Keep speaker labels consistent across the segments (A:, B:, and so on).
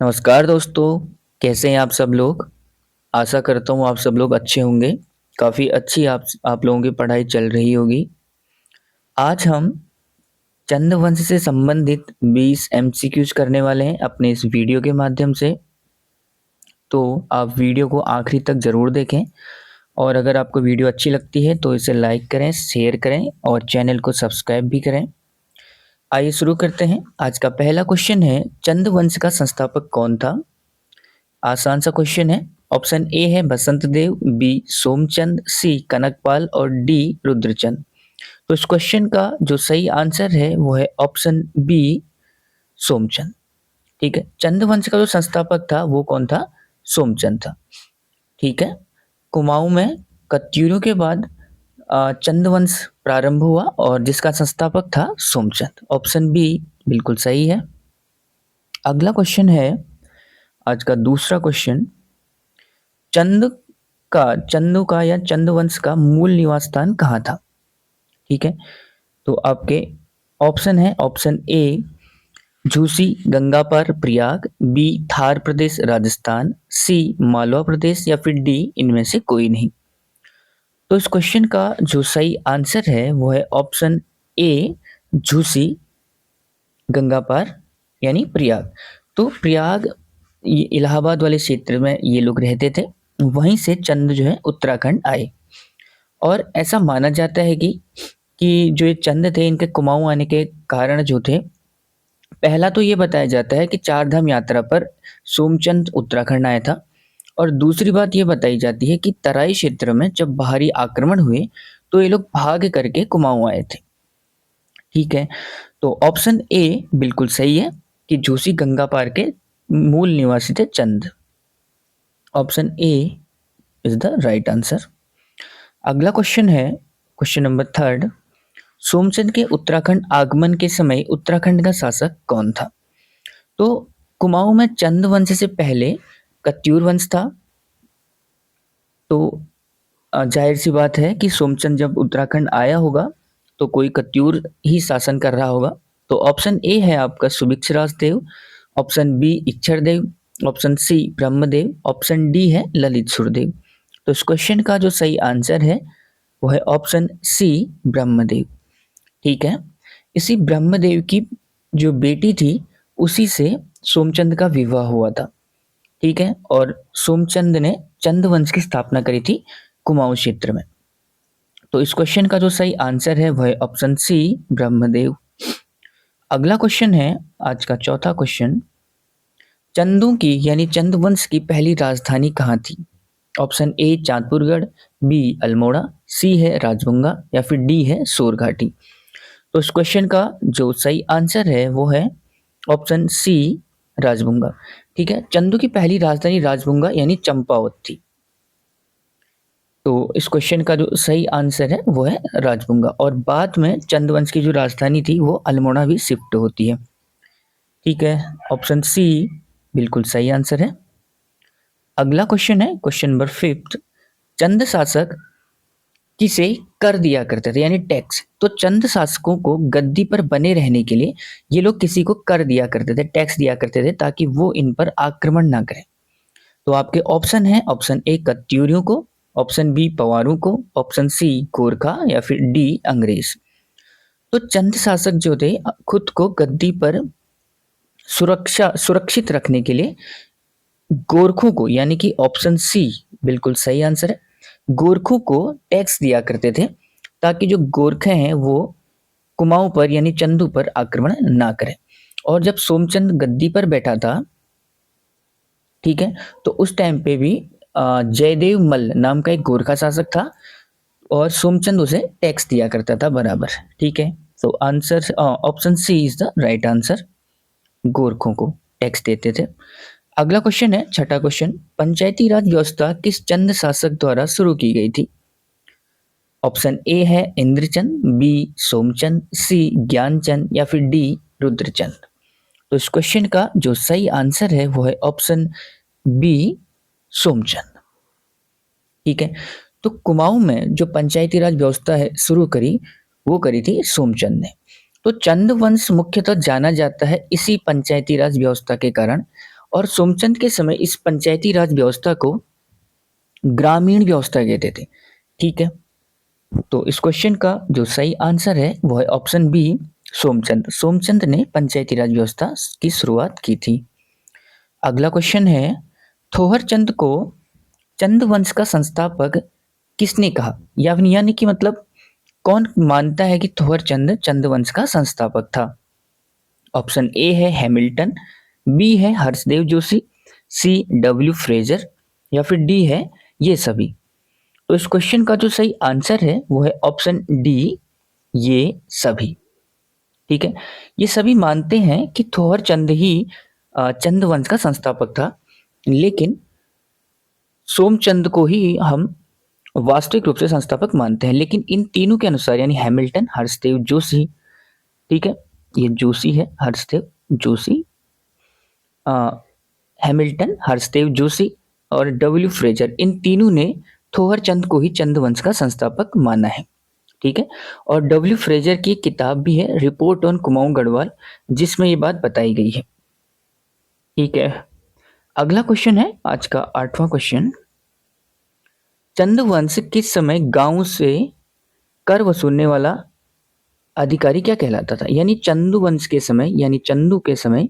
A: नमस्कार दोस्तों, कैसे हैं आप सब लोग? आशा करता हूँ आप सब लोग अच्छे होंगे। काफ़ी अच्छी आप लोगों की पढ़ाई चल रही होगी। आज हम चंद्रवंश से संबंधित 20 एमसीक्यूज करने वाले हैं अपने इस वीडियो के माध्यम से। तो आप वीडियो को आखिरी तक ज़रूर देखें और अगर आपको वीडियो अच्छी लगती है तो इसे लाइक करें, शेयर करें और चैनल को सब्सक्राइब भी करें। आइए शुरू करते हैं। आज का पहला क्वेश्चन है, चंद्रवंश का संस्थापक कौन था? आसान सा क्वेश्चन है। ऑप्शन ए है बसंत देव, बी सोमचंद, सी कनकपाल और डी रुद्रचंद। तो इस क्वेश्चन का जो सही आंसर है वो है ऑप्शन बी सोमचंद। ठीक है, चंद्रवंश का जो संस्थापक था वो कौन था? सोमचंद था। ठीक है, कुमाऊं में कत्यूरों के बाद चंद्रवंश प्रारंभ हुआ और जिसका संस्थापक था सोमचंद। ऑप्शन बी बिल्कुल सही है। अगला क्वेश्चन है, आज का दूसरा क्वेश्चन, चंद चंदू का या चंदवंश का मूल निवास स्थान कहाँ था? ठीक है, तो आपके ऑप्शन है, ऑप्शन ए झूसी गंगा पार प्रयाग, बी थार प्रदेश राजस्थान, सी मालवा प्रदेश या फिर डी इनमें से कोई नहीं। तो इस क्वेश्चन का जो सही आंसर है वो है ऑप्शन ए झूसी गंगा पार यानी प्रयाग। तो प्रयाग ये इलाहाबाद वाले क्षेत्र में ये लोग रहते थे, वहीं से चंद जो है उत्तराखंड आए। और ऐसा माना जाता है कि जो ये चंद थे इनके कुमाऊं आने के कारण जो थे, पहला तो ये बताया जाता है कि चार धाम यात्रा पर सोमचंद उत्तराखंड आया था। और दूसरी बात ये बताई जाती है कि तराई क्षेत्र में जब बाहरी आक्रमण हुए तो ये लोग भाग करके कुमाऊं आए थे। ठीक है, तो ऑप्शन ए बिल्कुल सही है कि झूसी गंगा पार के मूल निवासी थे Chand. Option A is the right answer. अगला क्वेश्चन है, क्वेश्चन नंबर थर्ड, सोमचंद के उत्तराखंड आगमन के समय उत्तराखंड का शासक कौन था? तो कुमाऊं में चंद वंश से पहले कत्यूर वंश था। तो जाहिर सी बात है कि सोमचंद जब उत्तराखंड आया होगा तो कोई कत्यूर ही शासन कर रहा होगा। तो ऑप्शन ए है आपका Subhiksh Rajdev, option B Ichchhar Dev, option C Brahmdev, option D है ललित सुरदेव। तो इस क्वेश्चन का जो सही आंसर है वो है ऑप्शन सी ब्रह्मदेव। ठीक है, इसी ब्रह्मदेव की जो बेटी थी उसी से सोमचंद का विवाह हुआ था। ठीक है, और सोमचंद ने चंद वंश की स्थापना करी थी कुमाऊं क्षेत्र में। तो इस क्वेश्चन का जो सही आंसर है वह है ऑप्शन सी ब्रह्मदेव। अगला क्वेश्चन है, आज का चौथा क्वेश्चन, चंदों की यानी चंद वंश की पहली राजधानी कहाँ थी? Option A Chandpurgarh, B Almora, C है राजबुंगा या फिर डी है सोरघाटी। तो इस क्वेश्चन का जो सही आंसर है वो है ऑप्शन सी राजबुंगा। ठीक है, चंदू की पहली राजधानी राजबुंगा यानी चंपावत थी। तो इस क्वेश्चन का जो सही आंसर है वो है राजबुंगा, और बाद में चंदवंश की जो राजधानी थी वो अल्मोड़ा भी शिफ्ट होती है। ठीक है, ऑप्शन सी बिल्कुल सही आंसर है। अगला क्वेश्चन है, क्वेश्चन नंबर फिफ्थ, चंद शासक किसे कर दिया करते थे यानी टैक्स? तो चंद शासकों को गद्दी पर बने रहने के लिए ये लोग किसी को कर दिया करते थे, टैक्स दिया करते थे ताकि वो इन पर आक्रमण ना करें। तो आपके ऑप्शन है, ऑप्शन ए कत्यूरियों को, ऑप्शन बी पवारों को, ऑप्शन सी गोरखा या फिर डी अंग्रेज। तो चंद शासक जो थे खुद को गद्दी पर सुरक्षित रखने के लिए गोरखों को यानी कि ऑप्शन सी बिल्कुल सही आंसर है, गोरखों को टैक्स दिया करते थे ताकि जो गोरखे हैं वो कुमाऊं पर यानी चंदू पर आक्रमण ना करें। और जब सोमचंद गद्दी पर बैठा था, ठीक है, तो उस टाइम पे भी जयदेव मल्ल नाम का एक गोरखा शासक था और सोमचंद उसे टैक्स दिया करता था बराबर। ठीक है, तो answer option C is the right answer, गोरखों को टैक्स देते थे। अगला क्वेश्चन है, छठा क्वेश्चन, पंचायती राज व्यवस्था किस चंद शासक द्वारा शुरू की गई थी? ऑप्शन ए है इंद्रचंद, बी सोमचंद, सी ज्ञानचंद या फिर डी रुद्रचंद। तो इस क्वेश्चन का जो सही आंसर है वो है ऑप्शन बी सोमचंद। ठीक है, तो कुमाऊं में जो पंचायती राज व्यवस्था है शुरू करी वो करी थी सोमचंद ने। तो चंद वंश मुख्यतः जाना जाता है इसी पंचायती राज व्यवस्था के कारण, और सोमचंद के समय इस पंचायती राज व्यवस्था को ग्रामीण व्यवस्था कहते थे। ठीक है, तो इस क्वेश्चन का जो सही आंसर है वो है ऑप्शन बी, सोमचंद। सोमचंद ने पंचायती राज व्यवस्था की शुरुआत की थी। अगला क्वेश्चन है, थोहर चंद को चंद वंश का संस्थापक किसने कहा? यानी कि मतलब कौन मानता है कि थोहर चंद चंद वंश का संस्थापक था? ऑप्शन ए है हैमिल्टन, बी है Harshdev Joshi, C W Fraser या फिर डी है ये सभी। तो इस क्वेश्चन का जो सही आंसर है वो है ऑप्शन डी, ये सभी। ठीक है, ये सभी मानते हैं कि थोहर चंद ही चंद वंश का संस्थापक था, लेकिन सोमचंद को ही हम वास्तविक रूप से संस्थापक मानते हैं। लेकिन इन तीनों के अनुसार यानी हैमिल्टन, हर्षदेव जोशी, ठीक है, ये जोशी है, हर्षदेव जोशी, हैमिल्टन, हर्षदेव जोशी और डब्ल्यू फ्रेजर, इन तीनों ने थोहर चंद को ही चंद वंश का संस्थापक माना है। ठीक है, और डब्ल्यू फ्रेजर की किताब भी है रिपोर्ट ऑन कुमाऊं गढ़वाल, जिसमें ये बात बताई गई है। ठीक है, अगला क्वेश्चन है आज का 8वां क्वेश्चन, चंद वंश किस समय गांव से कर वसूलने वाला अधिकारी क्या कहलाता था? यानी चंदू वंश के समय, यानी चंदू के समय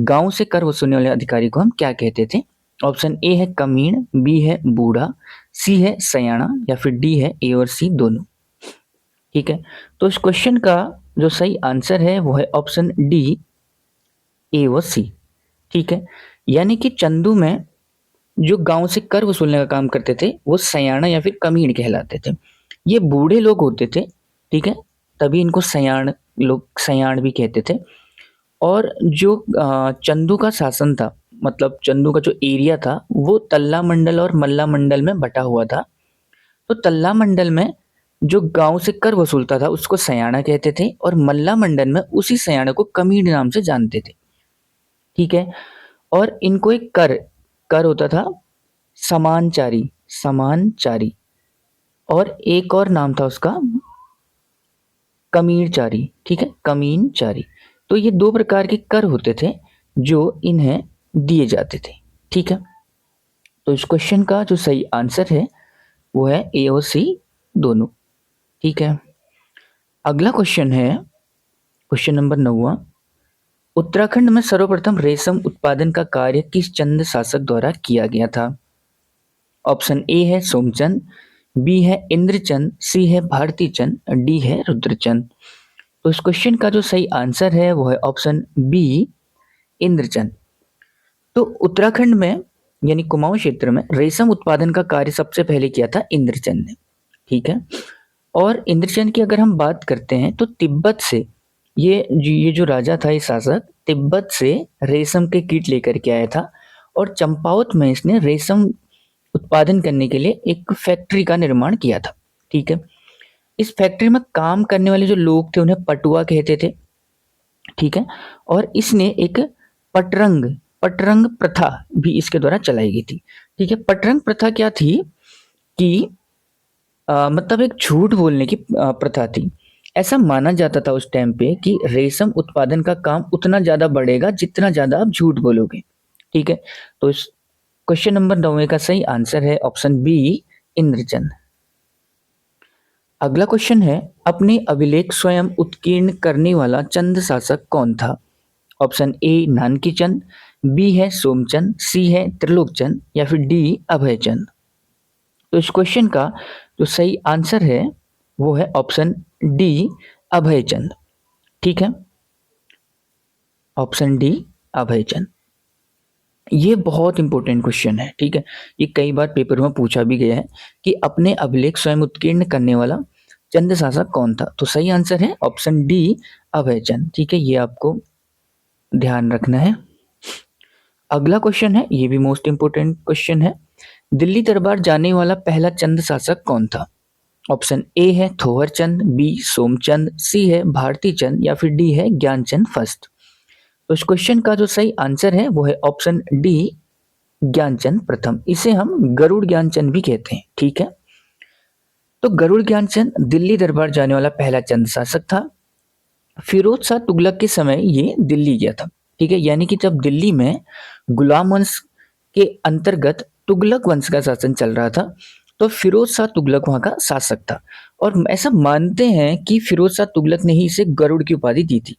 A: गांव से कर वसूलने वाले अधिकारी को हम क्या कहते थे? ऑप्शन ए है कमीण, बी है बूढ़ा, सी है सयाना या फिर डी है ए और सी दोनों। ठीक है, तो इस क्वेश्चन का जो सही आंसर है वो है ऑप्शन डी, ए व सी। ठीक है, यानी कि चंदू में जो गांव से कर वसूलने का काम करते थे वो सयाना या फिर कमीण कहलाते थे। ये बूढ़े लोग होते थे, ठीक है, तभी इनको सयाण, लोग सयाण भी कहते थे। और जो चंदू का शासन था, मतलब चंदू का जो एरिया था वो तल्ला मंडल और मल्ला मंडल में बटा हुआ था। तो तल्ला मंडल में जो गांव से कर वसूलता था उसको सयाना कहते थे, और मल्ला मंडल में उसी सयाना को कमीण नाम से जानते थे। ठीक है, और इनको एक कर कर होता था समानचारी, समानचारी, और एक और नाम था उसका कमीरचारी। ठीक है, कमीनचारी। तो ये दो प्रकार के कर होते थे जो इन्हें दिए जाते थे। ठीक है, तो इस क्वेश्चन का जो सही आंसर है वो है ए और सी दोनों। ठीक है, अगला क्वेश्चन है क्वेश्चन नंबर 9। उत्तराखंड में सर्वप्रथम रेशम उत्पादन का कार्य किस चंद शासक द्वारा किया गया था? ऑप्शन ए है सोमचंद, बी है इंद्रचंद, सी है भारती चंद, डी है रुद्रचंद। तो इस क्वेश्चन का जो सही आंसर है वो है ऑप्शन बी, इंद्रचंद। तो उत्तराखंड में यानी कुमाऊं क्षेत्र में रेशम उत्पादन का कार्य सबसे पहले किया था इंद्रचंद ने। ठीक है, और इंद्रचंद की अगर हम बात करते हैं तो तिब्बत से ये जो राजा था, ये शासक तिब्बत से रेशम के कीट लेकर के आया था, और चंपावत में इसने रेशम उत्पादन करने के लिए एक फैक्ट्री का निर्माण किया था। ठीक है, इस फैक्ट्री में काम करने वाले जो लोग थे उन्हें पटुआ कहते थे। ठीक है, और इसने एक पटरंग पटरंग प्रथा भी इसके द्वारा चलाई गई थी। ठीक है, पटरंग प्रथा क्या थी कि मतलब एक झूठ बोलने की प्रथा थी। ऐसा माना जाता था उस टाइम पे कि रेशम उत्पादन का काम उतना ज्यादा बढ़ेगा जितना ज्यादा आप झूठ बोलोगे। ठीक है, तो इस क्वेश्चन नंबर 9 का सही आंसर है ऑप्शन बी, इंद्रचंद। अगला क्वेश्चन है, अपने अभिलेख स्वयं उत्कीर्ण करने वाला चंद शासक कौन था? Option A Nanki Chand, B है सोमचंद, सी है त्रिलोकचंद या फिर डी अभयचंद। तो इस क्वेश्चन का जो सही आंसर है वो है ऑप्शन डी, अभयचंद। ठीक है, ऑप्शन डी, अभयचंद। ये बहुत इंपॉर्टेंट क्वेश्चन है। ठीक है, ये कई बार पेपर में पूछा भी गया है कि अपने अभिलेख स्वयं उत्कीर्ण करने वाला चंद शासक कौन था? तो सही आंसर है ऑप्शन डी, अभयचंद। ठीक है, ये आपको ध्यान रखना है। अगला क्वेश्चन है, ये भी मोस्ट इंपोर्टेंट क्वेश्चन है, दिल्ली दरबार जाने वाला पहला चंद शासक कौन था? ऑप्शन ए है थोहर चंद, बी सोमचंद, सी है भारती चंद या फिर डी है ज्ञानचंद फर्स्ट। तो इस क्वेश्चन का जो सही आंसर है वो है ऑप्शन डी, ज्ञानचंद प्रथम। इसे हम गरुड़ ज्ञानचंद भी कहते हैं। ठीक है, तो गरुड़ ज्ञानचंद दिल्ली दरबार जाने वाला पहला चंद शासक था। फिरोज शाह तुगलक के समय ये दिल्ली गया था। ठीक है, यानी कि जब दिल्ली में गुलाम वंश के अंतर्गत तुगलक वंश का शासन चल रहा था, तो फिरोज शाह तुगलक वहां का शासक था। और ऐसा मानते हैं कि फिरोज शाह तुगलक ने ही इसे गरुड़ की उपाधि दी थी।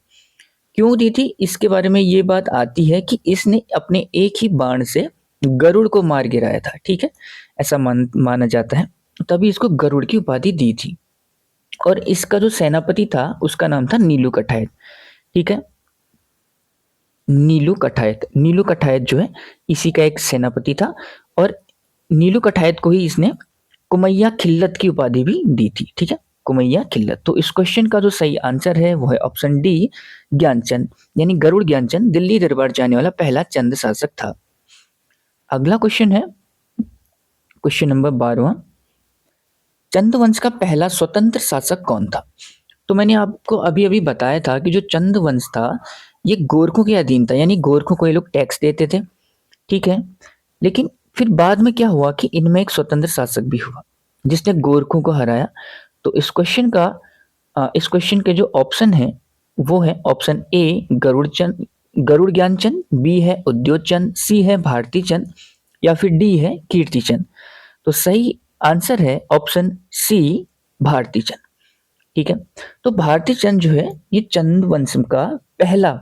A: क्यों दी थी, इसके बारे में ये बात आती है कि इसने अपने एक ही बाण से गरुड़ को मार गिराया था। ठीक है, ऐसा माना जाता है, तभी इसको गरुड़ की उपाधि दी थी। और इसका जो सेनापति था उसका नाम था नीलू कठायत। ठीक है, नीलू कठायत जो है इसी का एक सेनापति था। और नीलू कठायत को ही इसने कुमैया खिल्लत की उपाधि भी दी थी। ठीक है, कुमैया खिल्लत। तो इस क्वेश्चन का जो सही आंसर है वो है ऑप्शन डी, ज्ञानचंद, यानी गरुड़ ज्ञानचंद दिल्ली दरबार जाने वाला पहला चंद शासक था। अगला क्वेश्चन है क्वेश्चन नंबर 12वां, चंद वंश का पहला स्वतंत्र शासक कौन था? तो मैंने आपको अभी अभी बताया था कि जो चंद वंश था ये गोरखों के अधीन था, यानी गोरखों को ये लोग टैक्स देते थे। ठीक है, लेकिन फिर बाद में क्या हुआ कि इनमें एक स्वतंत्र शासक भी हुआ जिसने गोरखों को हराया। तो इस क्वेश्चन के जो ऑप्शन है वो है option A Garud Gyanchand, B है उद्योतचंद, सी है भारती चंद, या फिर डी है कीर्ति चंद। तो सही आंसर है ऑप्शन सी, भारती चंद। ठीक है, तो भारती चंद जो है ये चंद वंश का पहला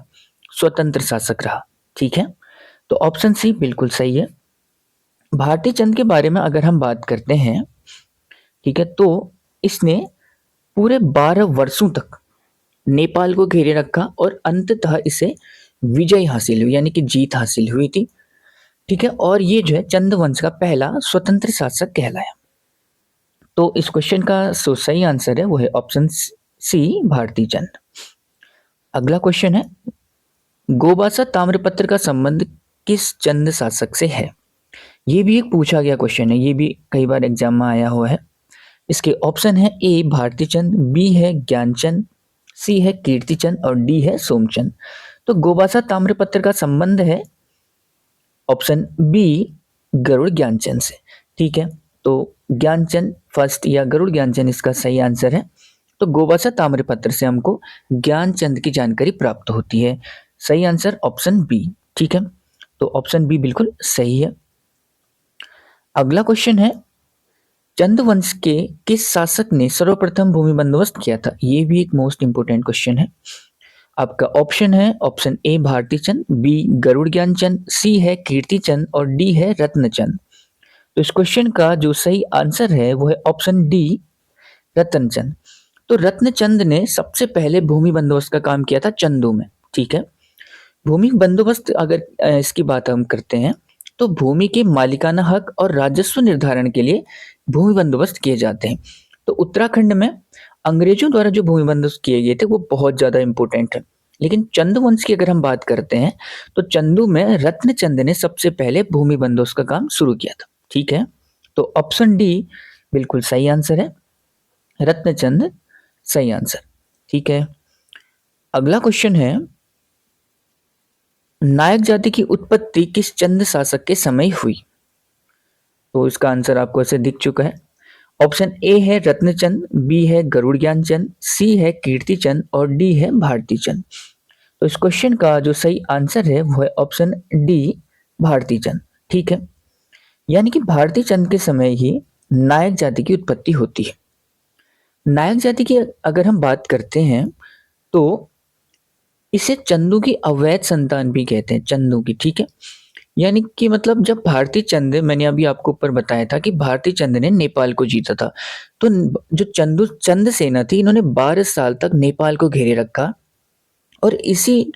A: स्वतंत्र शासक रहा। ठीक है, तो ऑप्शन सी बिल्कुल सही है। भारती चंद के बारे में अगर हम बात करते हैं, ठीक है, तो इसने पूरे 12 वर्षों तक नेपाल को घेरे रखा और अंततः इसे विजय हासिल हुई, यानी कि जीत हासिल हुई थी। ठीक है, और ये जो है चंद वंश का पहला स्वतंत्र शासक कहलाया। तो इस क्वेश्चन का जो सही आंसर है वो है ऑप्शन सी, भारती चंद। अगला क्वेश्चन है, गोबासा ताम्रपत्र का संबंध किस चंद शासक से है? ये भी एक पूछा गया क्वेश्चन है, ये भी कई बार एग्जाम में आया हुआ है। इसके ऑप्शन है ए भारती चंद, बी है ज्ञानचंद, सी है कीर्ति चंद और डी है सोमचंद। तो गोबासा ताम्रपत्र का संबंध है ऑप्शन बी, गरुड़ ज्ञानचंद से। ठीक है, तो ज्ञानचंद फर्स्ट या गरुड़ ज्ञानचंद इसका सही आंसर है। तो गोबासा ताम्रपत्र से हमको ज्ञानचंद की जानकारी प्राप्त होती है। सही आंसर ऑप्शन बी। ठीक है, तो ऑप्शन बी बिल्कुल सही है। अगला क्वेश्चन है, चंद वंश के किस शासक ने सर्वप्रथम भूमि बंदोबस्त किया था? ये भी एक मोस्ट इंपोर्टेंट क्वेश्चन है। आपका ऑप्शन है option A Bharti Chand, B Garud Gyanchand, C है कीर्ति चंद और डी है रत्नचंद। तो इस क्वेश्चन का जो सही आंसर है वो है ऑप्शन डी, रत्नचंद। तो रत्नचंद ने सबसे पहले भूमि बंदोबस्त का काम किया था चंदू में। ठीक है, भूमि बंदोबस्त अगर इसकी बात हम करते हैं तो भूमि के मालिकाना हक और राजस्व निर्धारण के लिए भूमि बंदोबस्त किए जाते हैं। तो उत्तराखंड में अंग्रेजों द्वारा जो भूमि बंदोबस्त किए गए थे वो बहुत ज्यादा इंपॉर्टेंट है। लेकिन चंद वंश की अगर हम बात करते हैं तो चंदू में रत्नचंद ने सबसे पहले भूमि बंदोबस्त का काम शुरू किया था। ठीक है, तो ऑप्शन डी बिल्कुल सही आंसर है, रत्नचंद सही आंसर। ठीक है, अगला क्वेश्चन है, नायक जाति की उत्पत्ति किस चंद शासक के समय हुई? तो इसका आंसर आपको ऐसे दिख चुका है। ऑप्शन ए है रत्नचंद, बी है गरुड़ ज्ञानचंद, सी है कीर्ति चंद और डी है भारती चंद। तो इस क्वेश्चन का जो सही आंसर है वो है ऑप्शन डी, भारती चंद। ठीक है, यानी कि भारती चंद के समय ही नायक जाति की उत्पत्ति होती है। नायक जाति की अगर हम बात करते हैं तो इसे चंदू की अवैध संतान भी कहते हैं, चंदू की। ठीक है, यानी कि मतलब जब भारती चंद, मैंने अभी आपको ऊपर बताया था कि भारती चंद ने नेपाल को जीता था, तो जो चंद सेना थी इन्होंने 12 साल तक नेपाल को घेरे रखा। और इसी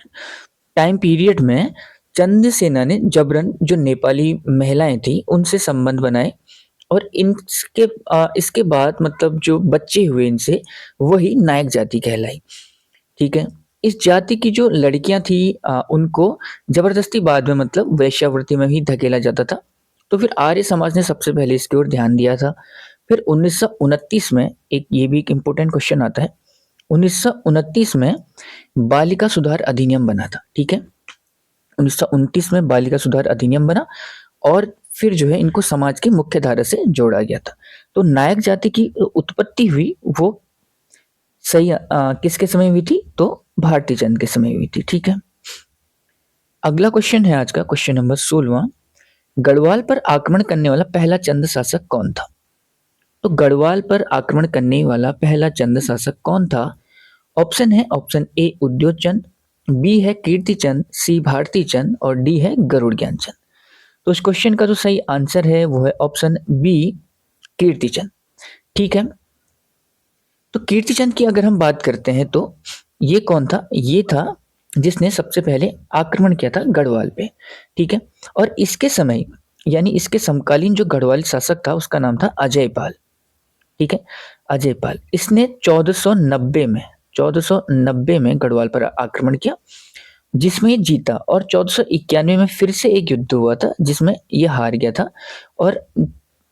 A: टाइम पीरियड में चंद सेना ने जबरन जो नेपाली महिलाएं थी उनसे संबंध बनाए और इसके बाद मतलब जो बच्चे हुए इनसे वही नायक जाति कहलाई। ठीक है, इस जाति की जो लड़कियां थी उनको जबरदस्ती बाद में मतलब वेश्यावृत्ति में ही धकेला जाता था। तो फिर आर्य समाज ने सबसे पहले इसकी ओर ध्यान दिया था। फिर 1929 में ये भी एक इम्पोर्टेंट क्वेश्चन आता है, 1929 में बालिका सुधार अधिनियम बना था। ठीक है, 1929 में बालिका सुधार अधिनियम बना और फिर जो है इनको समाज की मुख्य धारा से जोड़ा गया था। तो नायक जाति की उत्पत्ति हुई वो सही किसके समय हुई थी? तो भारती चंद के समय हुई थी। ठीक है, अगला क्वेश्चन है आज का क्वेश्चन नंबर 16वां। गढ़वाल पर आक्रमण करने वाला पहला चंद शासक कौन था? तो गढ़वाल पर आक्रमण करने वाला पहला चंद शासक कौन था? ऑप्शन है ऑप्शन ए उद्योगचंद, बी है कीर्तिचंद, सी भारतीचंद और डी है गरुड़ ज्ञानचंद। तो इस क्वेश्चन का जो सही आंसर है वो है ऑप्शन बी कीर्तिचंद। ठीक है, तो कीर्तिचंद की अगर हम बात करते हैं तो ये कौन था? ये था जिसने सबसे पहले आक्रमण किया था गढ़वाल पे। ठीक है, और इसके समय यानी इसके समकालीन जो गढ़वाल शासक था उसका नाम था अजयपाल। ठीक है, अजयपाल। इसने 1490 में गढ़वाल पर आक्रमण किया जिसमें ये जीता, और 1491 में फिर से एक युद्ध हुआ था जिसमें ये हार गया था। और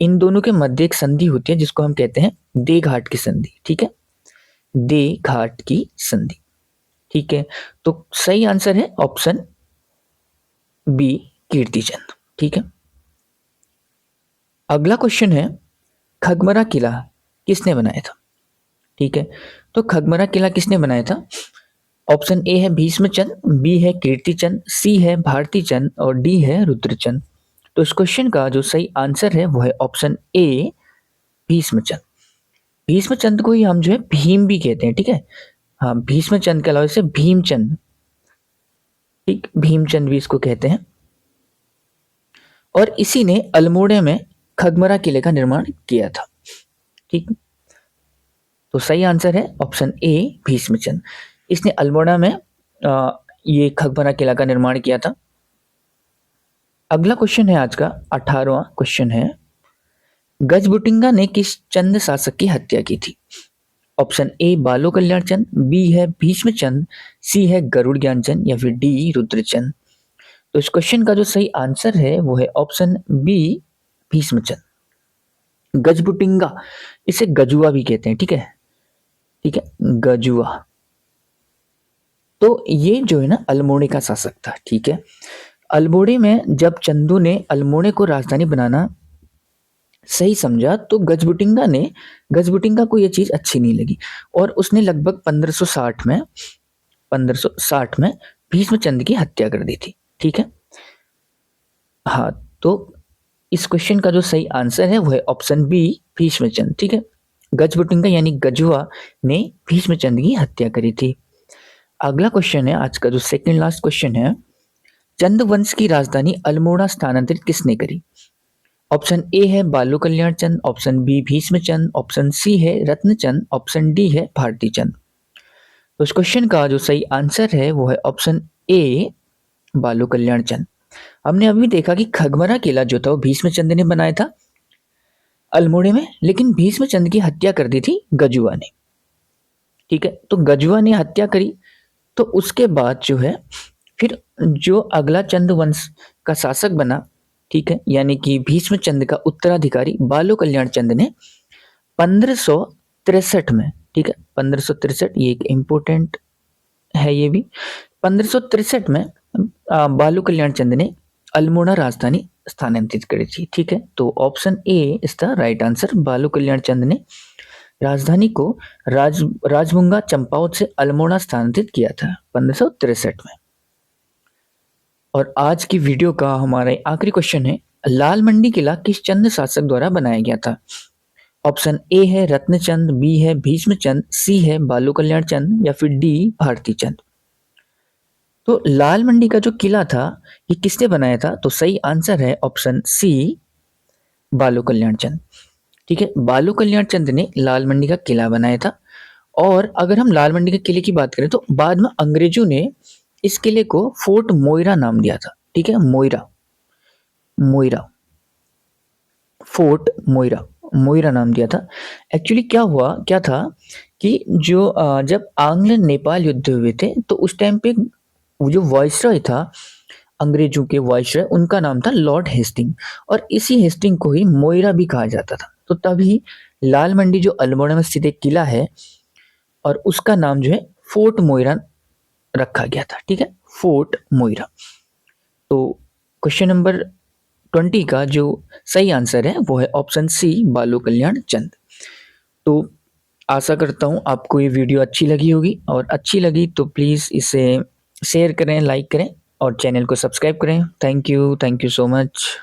A: इन दोनों के मध्य एक संधि होती है जिसको हम कहते हैं देघाट की संधि। ठीक है, देघाट की संधि। ठीक है, तो सही आंसर है ऑप्शन बी कीर्तिचंद। ठीक है, अगला क्वेश्चन है खगमरा किला किसने बनाया था? ठीक है, तो खगमरा किला किसने बनाया था? ऑप्शन ए है भीष्मचंद, बी है कीर्तिचंद, सी है भारतीचंद और डी है रुद्रचंद। तो इस क्वेश्चन का जो सही आंसर है वो है ऑप्शन ए भीष्मचंद। भीष्मचंद को ही हम जो है भीम भी कहते हैं। ठीक है, हाँ, भीष्मचंद के अलावा इसे भीमचंद, ठीक, भीमचंद भी इसको कहते हैं। और इसी ने अल्मोड़े में खगमरा किले का निर्माण किया था। ठीक, तो सही आंसर है ऑप्शन ए भीष्मचंद। इसने अल्मोड़ा में ये खगमरा किला का निर्माण किया था। अगला क्वेश्चन है आज का 18वां क्वेश्चन है, गजबुटिंगा ने किस चंद शासक की हत्या की थी? ऑप्शन ए बालो कल्याण चंद, बी है भीष्मचंद, सी है गरुड़ ज्ञानचंद या फिर डी रुद्रचंद। तो इस क्वेश्चन का जो सही आंसर है वो है ऑप्शन बी भीष्मचंद। गजबुटिंगा, इसे गजुआ भी कहते हैं। ठीक है, ठीक है, गजुआ। तो ये जो है ना अल्मोड़े का शासक था। ठीक है, अल्मोड़े में जब चंदू ने अल्मोड़े को राजधानी बनाना सही समझा तो गजबुटिंगा को ये चीज अच्छी नहीं लगी और उसने लगभग 1560 में भीष्मचंद की हत्या कर दी थी। ठीक है, हाँ, तो इस क्वेश्चन का जो सही आंसर है वो है ऑप्शन बी भीष्मचंद। ठीक है, गजबुटिंगा यानी गजुआ ने भीष्मचंद की हत्या करी थी। अगला क्वेश्चन है आज का जो सेकंड लास्ट क्वेश्चन है, चंद वंश की राजधानी अल्मोड़ा स्थानांतरित किसने करी? ऑप्शन ए है Balu Kalyan Chand, option B Bhishmchand, option C है रत्नचंद, ऑप्शन डी है भारतीचंद। तो इस क्वेश्चन का जो सही आंसर है वो है ऑप्शन ए बालू कल्याण चंद। हमने अभी देखा कि खगमरा किला जो था वो भीष्मचंद ने बनाया था अल्मोड़े में, लेकिन भीष्मचंद की हत्या कर दी थी गजुआ ने। ठीक है, तो गजुआ ने हत्या करी तो उसके बाद जो है फिर जो अगला चंद वंश का शासक बना, ठीक है, यानी कि भीष्मचंद का उत्तराधिकारी बालो कल्याण चंद ने 1563 में, ठीक है, 1563 ये एक इम्पोर्टेंट है, ये भी 1563 में बालो कल्याण चंद ने अल्मोड़ा राजधानी स्थानांतरित करी थी। ठीक है, तो option A is the right answer. बालो कल्याण चंद ने राजधानी को राजमुंगा चंपावत से अल्मोड़ा स्थानांतरित किया था 1563 में। और आज की वीडियो का हमारा आखिरी क्वेश्चन है, लाल मंडी किला किस चंद शासक द्वारा बनाया गया था? ऑप्शन ए है रत्नचंद, बी है भीष्मचंद, सी है बालू कल्याण चंद या फिर डी भारतीचंद। तो लाल मंडी का जो किला था ये किसने बनाया था? तो सही आंसर है ऑप्शन सी बालू कल्याण चंद। ठीक है, बालू कल्याण चंद ने लाल मंडी का किला बनाया था। और अगर हम लाल मंडी के किले की बात करें तो बाद में अंग्रेजों ने इस किले को फोर्ट मोइरा नाम दिया था। ठीक है, मोइरा, फोर्ट मोइरा नाम दिया था। एक्चुअली क्या था कि जो जब आंग्ल नेपाल युद्ध हुए थे तो उस टाइम पे जो वाइसरॉय था अंग्रेजों के वाइसरॉय, उनका नाम था लॉर्ड हेस्टिंग, और इसी हेस्टिंग को ही मोइरा भी कहा जाता था। तो तभी लाल मंडी जो अल्मोड़ा में स्थित एक किला है और उसका नाम जो है फोर्ट मोइरा रखा गया था। ठीक है, फोर्ट मोइरा। तो क्वेश्चन नंबर 20 का जो सही आंसर है वो है ऑप्शन सी बालू कल्याण चंद। तो आशा करता हूँ आपको ये वीडियो अच्छी लगी होगी, और अच्छी लगी तो प्लीज़ इसे शेयर करें, लाइक करें और चैनल को सब्सक्राइब करें। Thank you so much.